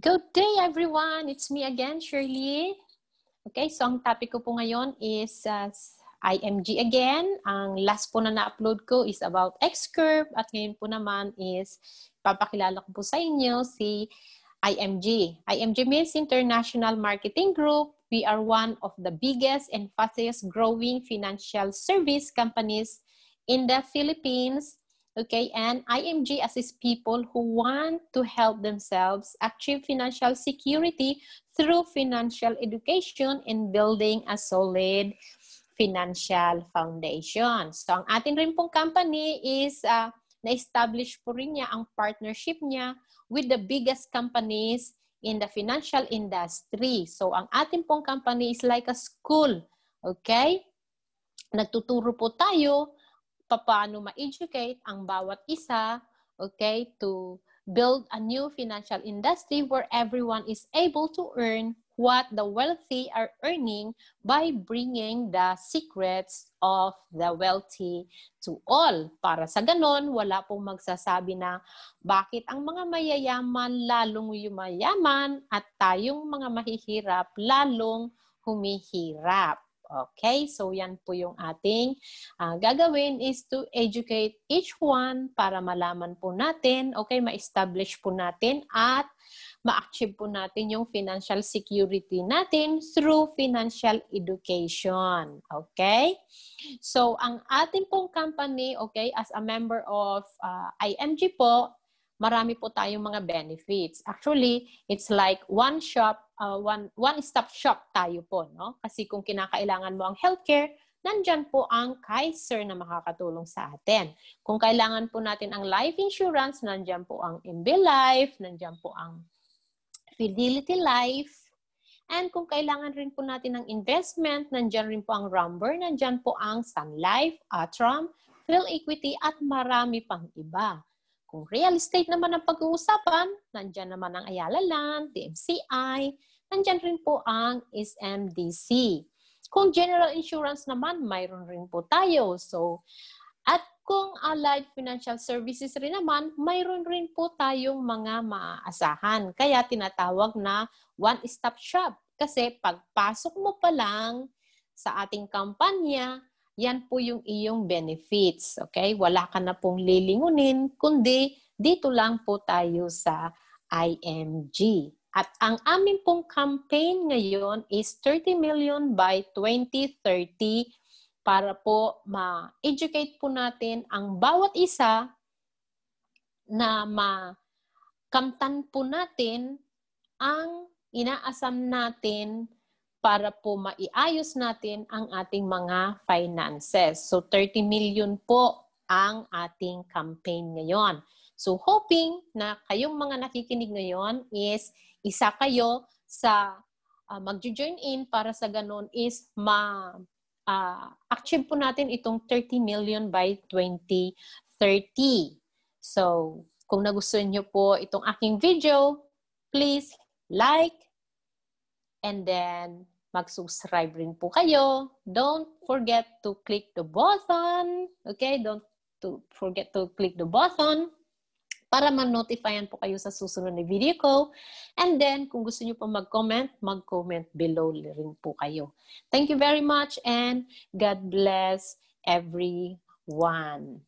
Good day, everyone. It's me again, Shirley. Okay, so ang topic ko po ngayon is IMG again. Ang last po na na-upload ko is about X-Curve at ngayon po naman is papakilala ko po sa inyo si IMG. IMG means International Marketing Group. We are one of the biggest and fastest growing financial service companies in the Philippines. Okay, and IMG assists people who want to help themselves achieve financial security through financial education and building a solid financial foundation. So, ang atin rin pong company is na-establish po rin niya ang partnership niya with the biggest companies in the financial industry. So, ang atin pong company is like a school. Okay? Nagtuturo po tayo paano ma-educate ang bawat isa, okay, to build a new financial industry where everyone is able to earn what the wealthy are earning by bringing the secrets of the wealthy to all. Para sa ganon, wala pong magsasabi na bakit ang mga mayayaman lalong yumayaman at tayong mga mahihirap lalong humihirap. Okay, so yan po yung ating gagawin is to educate each one para malaman po natin, okay, ma-establish po natin at ma-achieve po natin yung financial security natin through financial education. Okay? So, ang ating pong company, okay, as a member of IMG po, marami po tayong mga benefits. Actually, it's like one-stop shop tayo po, no? Kasi kung kinakailangan mo ang healthcare, nandyan po ang Kaiser na makakatulong sa atin. Kung kailangan po natin ang life insurance, nandyan po ang MB Life, nandyan po ang Fidelity Life. And kung kailangan rin po natin ng investment, nandyan rin po ang Rumber, nandyan po ang Sun Life, Atram, Phil Equity, at marami pang iba. Kung real estate naman ang pag-uusapan, nandyan naman ang Ayala Land, DMCI, nandyan rin po ang SMDC. Kung general insurance naman, mayroon rin po tayo. So, at kung allied financial services rin naman, mayroon rin po tayong mga maaasahan. Kaya tinatawag na one-stop shop. Kasi pagpasok mo pa lang sa ating kampanya, yan po yung iyong benefits. Okay? Wala ka na pong lilingunin, kundi dito lang po tayo sa IMG. At ang aming pong campaign ngayon is 30 million by 2030 para po ma-educate po natin ang bawat isa na makamtan po natin ang inaasam natin para po maiayos natin ang ating mga finances. So 30 million po ang ating campaign ngayon. So hoping na kayong mga nakikinig ngayon is isa kayo sa mag-join in para sa ganun is achieve po natin itong 30 million by 2030. So kung nagustuhan nyo po itong aking video, please like and then mag-subscribe rin po kayo. Don't forget to click the button. Okay? Don't forget to click the button para ma-notifyan po kayo sa susunod na video ko. And then, kung gusto nyo pa mag-comment, mag-comment below rin po kayo. Thank you very much and God bless everyone.